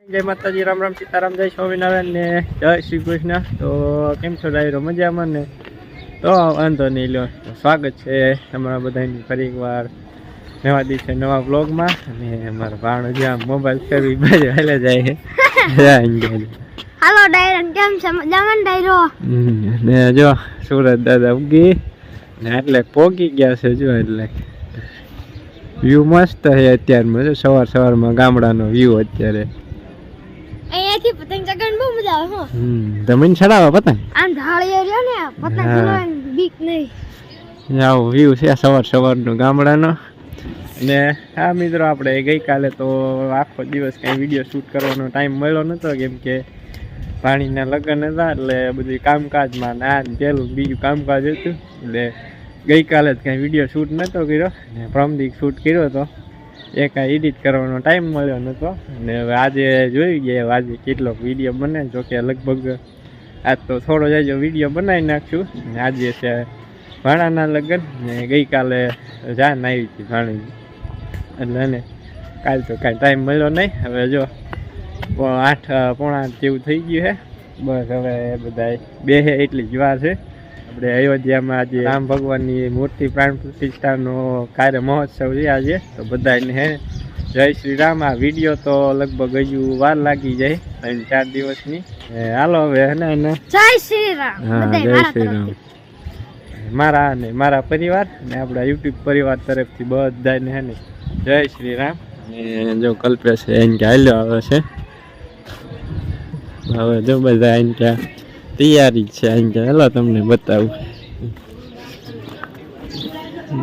જય માતાજી, રામ રામ, સીતારામ, જય સ્વામિનારાયણ ને જય શ્રી કૃષ્ણ. તો કેમ છો ડાયરો? મજામાં ને? તો વાંધો નહીં લો, સ્વાગત છે તમારા બધાની ફરી એકવાર નવા દિવસે નવા બ્લોગમાં. અને અમારા ભાણો જ્યાં મોબાઈલ કરવી બાજુ હાલે જાય છે. હાલો ડાયરો, કેમ છે? મજામાં ડાયરો? ને જો સુરત દાદા ઉગી ને એટલે પોગી ગયા છે. જો એટલે વ્યૂ મસ્ત છે અત્યારમાં. સવાર સવારમાં ગામડાનો વ્યૂ અત્યારે. અહીંયાથી પતંગ ચગાવવાની બહુ મજા આવે. જમીન ચડાવો પતંગ આમ ઢાળીએ રહ્યો ને પતંગ ચગાવવાની બીક નહીં. આવું વ્યૂ છે સવાર સવારનો ગામડાનો. અને હા મિત્રો, આપણે ગઈકાલે તો આખો દિવસ કંઈ વિડીયો શૂટ કરવાનો ટાઈમ મળ્યો નહોતો, કેમ કે પાણીના લગ્ન હતા એટલે બધું કામકાજમાં ના પેલું બીજું કામકાજ હતું. એટલે ગઈકાલે જ કાંઈ વિડીયો શૂટ નહોતો કર્યો ને પ્રમદીક શૂટ કર્યો હતો. એ કાંઈ એડિટ કરવાનો ટાઈમ મળ્યો નહોતો. અને હવે આજે જોઈ ગયા આજે કેટલોક વિડીયો બને. જોકે લગભગ આજ તો થોડો જાજો વિડીયો બનાવી નાખશું. ને આજે છે ભાણાના લગ્ન ને ગઈકાલે જાન આવી હતી ભાણી, એટલે એને કાલ તો કાંઈ ટાઈમ મળ્યો નહીં. હવે જો 8:30 જેવું થઈ ગયું છે. બસ હવે બધા બેહે એટલી જ વાર છે. આપણે અયોધ્યામાં આજે રામ ભગવાનની મૂર્તિ પ્રાણ પ્રતિષ્ઠાનો કાર્ય મહોત્સવ છે આજે. તો બધાને હે જય શ્રી રામ. આ વિડીયો તો લગભગ હજુ વાર લાગી જાય 3-4 દિવસની. હાલો હવે હે ને જય શ્રી રામ. હા, જય શ્રી રામ. મારા અને મારા પરિવાર ને આપણા યુટ્યુબ પરિવાર તરફથી બધાને હે ને જય શ્રી રામ. અને જો કલ્પેશ એને કે હાલ્યો આવે છે. હવે જો બધા એને ક્યાં તૈયારી જ છે. અહીં ક્યાં હેલો તમને બતાવું.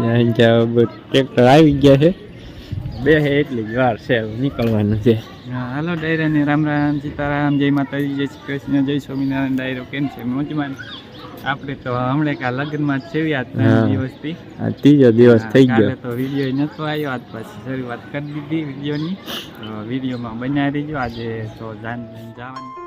અહીં ક્યાં ટ્રેક્ટર આવી ગયા છે. બે એટલી જ વાર છે, નીકળવાનું છે. હાલો ડાયરા ને રામ રામ, સીતારામ, જય માતાજી, જય શ્રી કૃષ્ણ, જય સ્વામિનારાયણ. ડાયરો કેમ છે? મોજમાં. આપણે તો હમણાં કા લગ્નમાં જ છે આ 3 દિવસથી. આ ત્રીજો દિવસ થઈ ગયો. તો વિડીયો નતો આવ્યો, આજ પછી શરૂઆત કરી દીધી વિડીયોની. તો વિડીયોમાં બનાવી રહીજો. આજે તો જાન જવાની.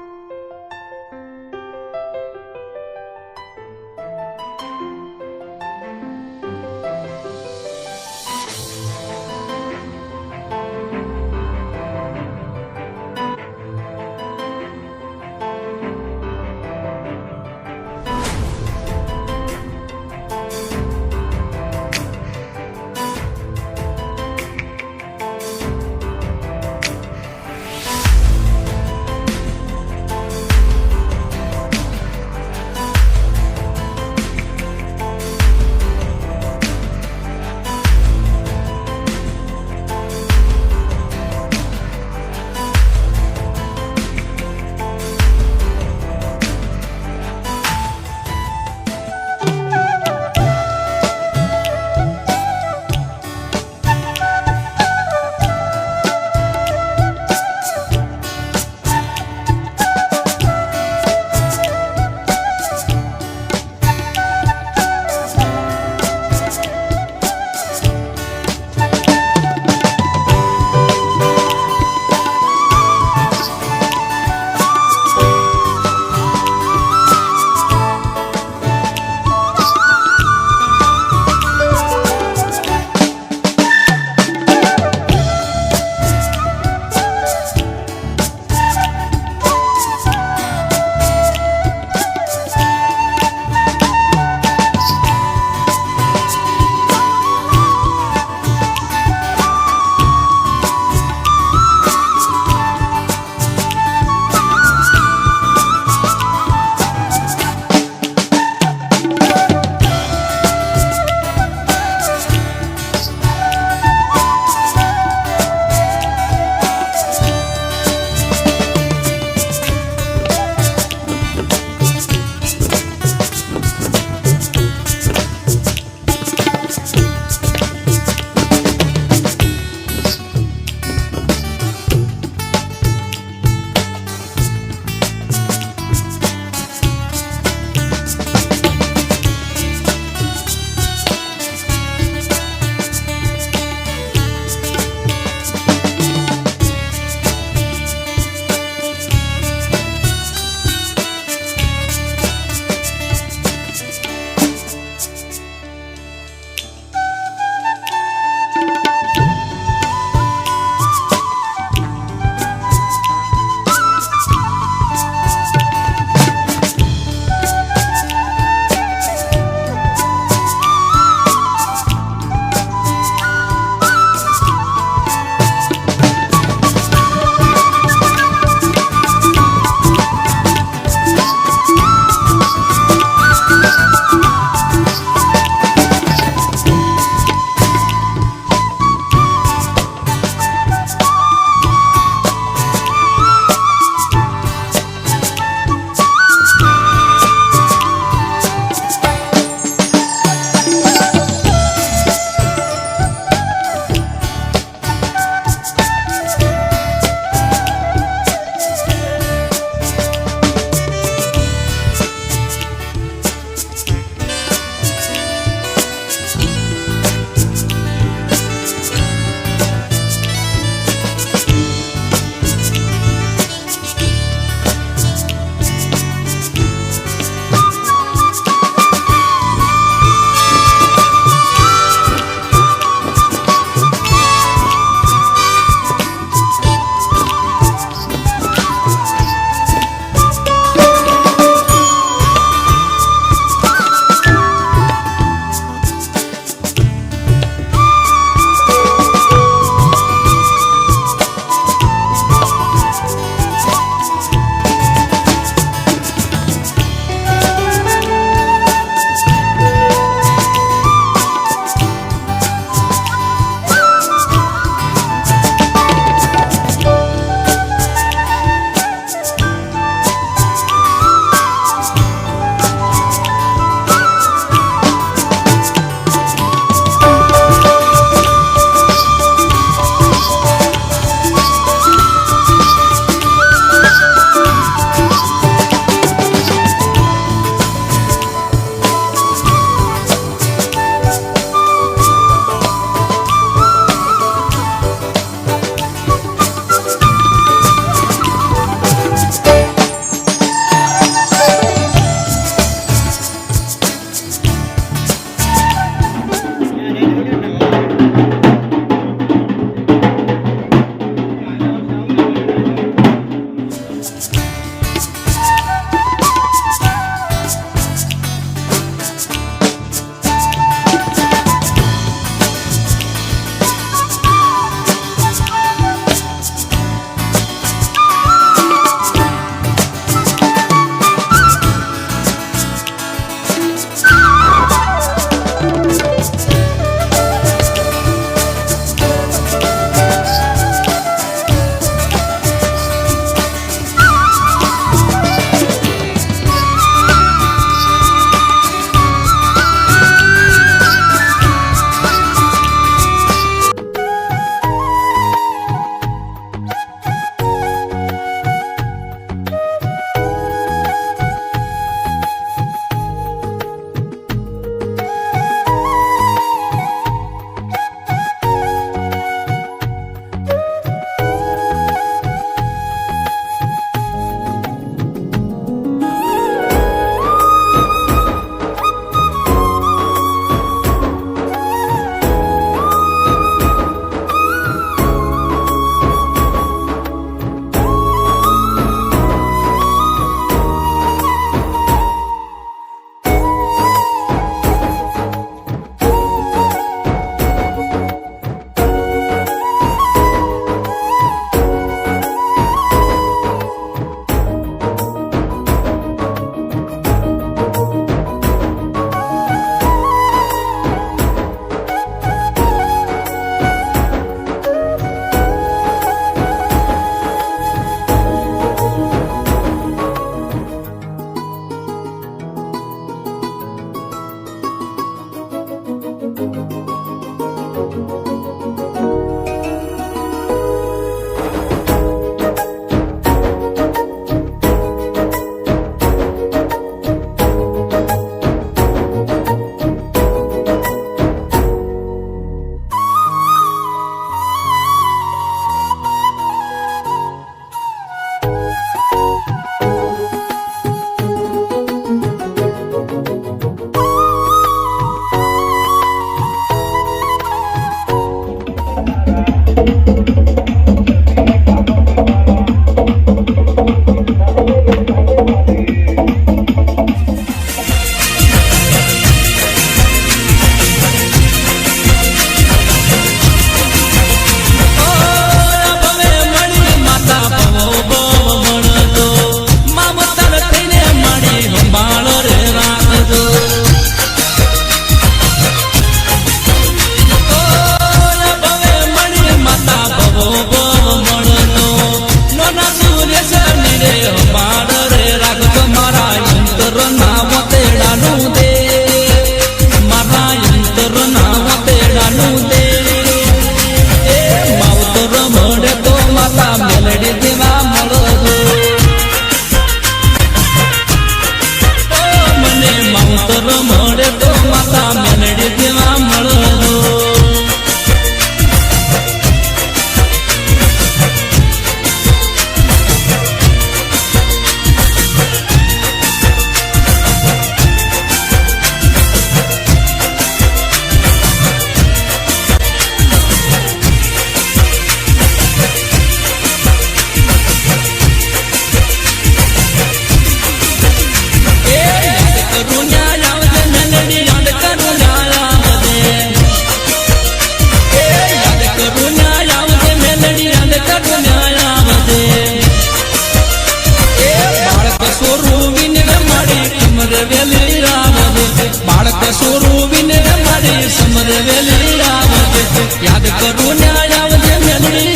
બાળક સોરું વિને મારી સમર વેલી આવજે યાદ કરું ન્યાય આવજે મેલડી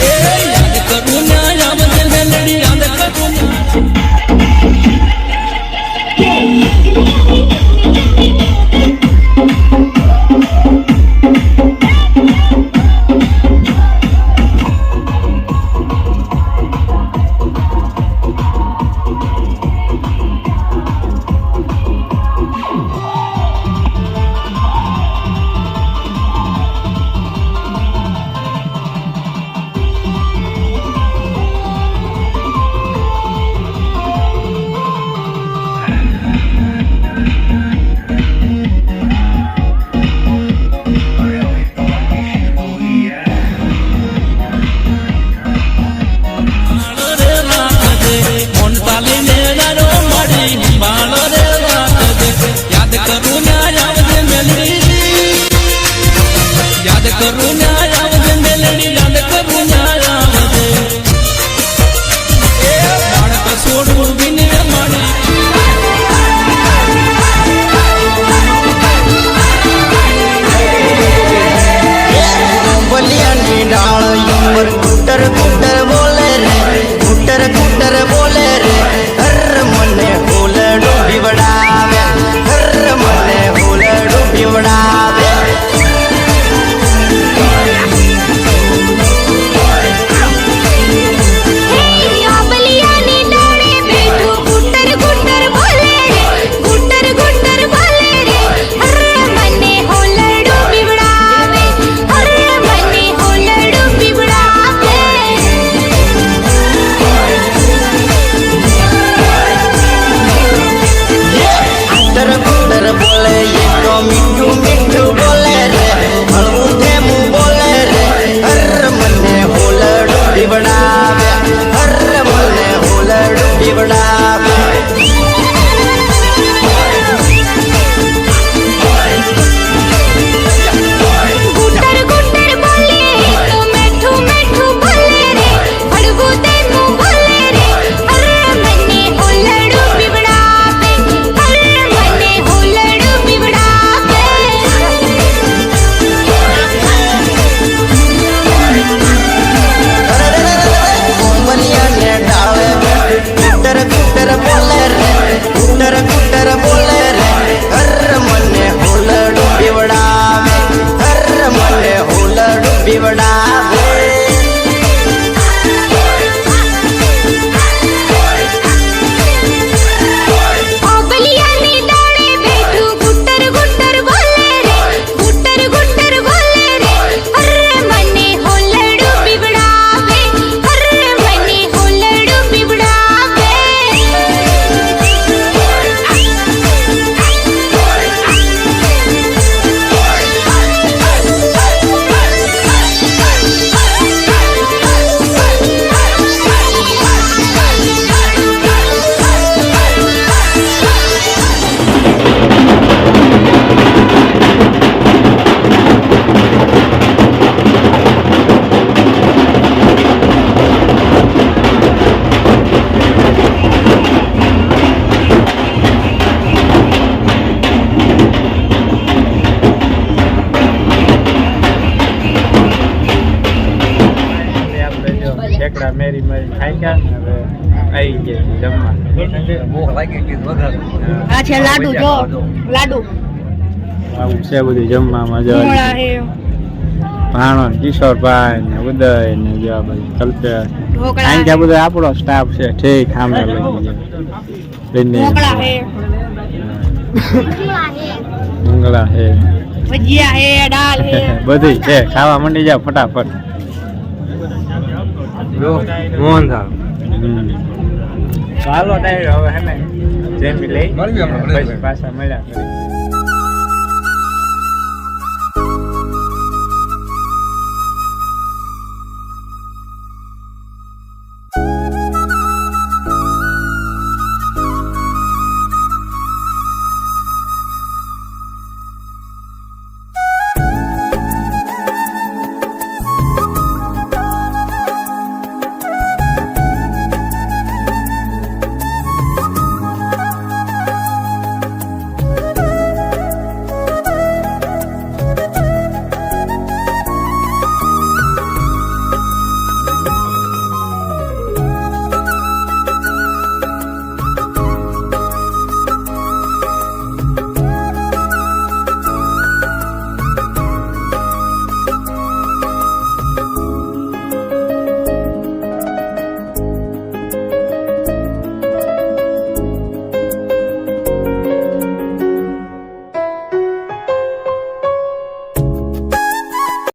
એ યાદ કરું ન્યાય આવજે મેલડી યાદ કરું મેરી મેરી ખાઈ ગયા હવે આવી ગયા જમવા. આ છે લાડુ, જો લાડુ આવું છે બધું જમવામાં. જો મોળા હે, ભાણો કિશોરભાઈ ને ઉદય ને જો આ બધું કલ્પે ઢોકળા અહીં ત્યાં બધો આપણો સ્ટાફ છે. ઠીક સામે લઈ ઢોકળા હે, મંગળા હે, ભજીયા હે, દાળ હે, બધી છે. ખાવા માંડી જાવ ફટાફટ. મોહનથાળ. ચાલો ડાયરો હવે હે ને જેમી લઈ પછી પાછા મળ્યા કરી.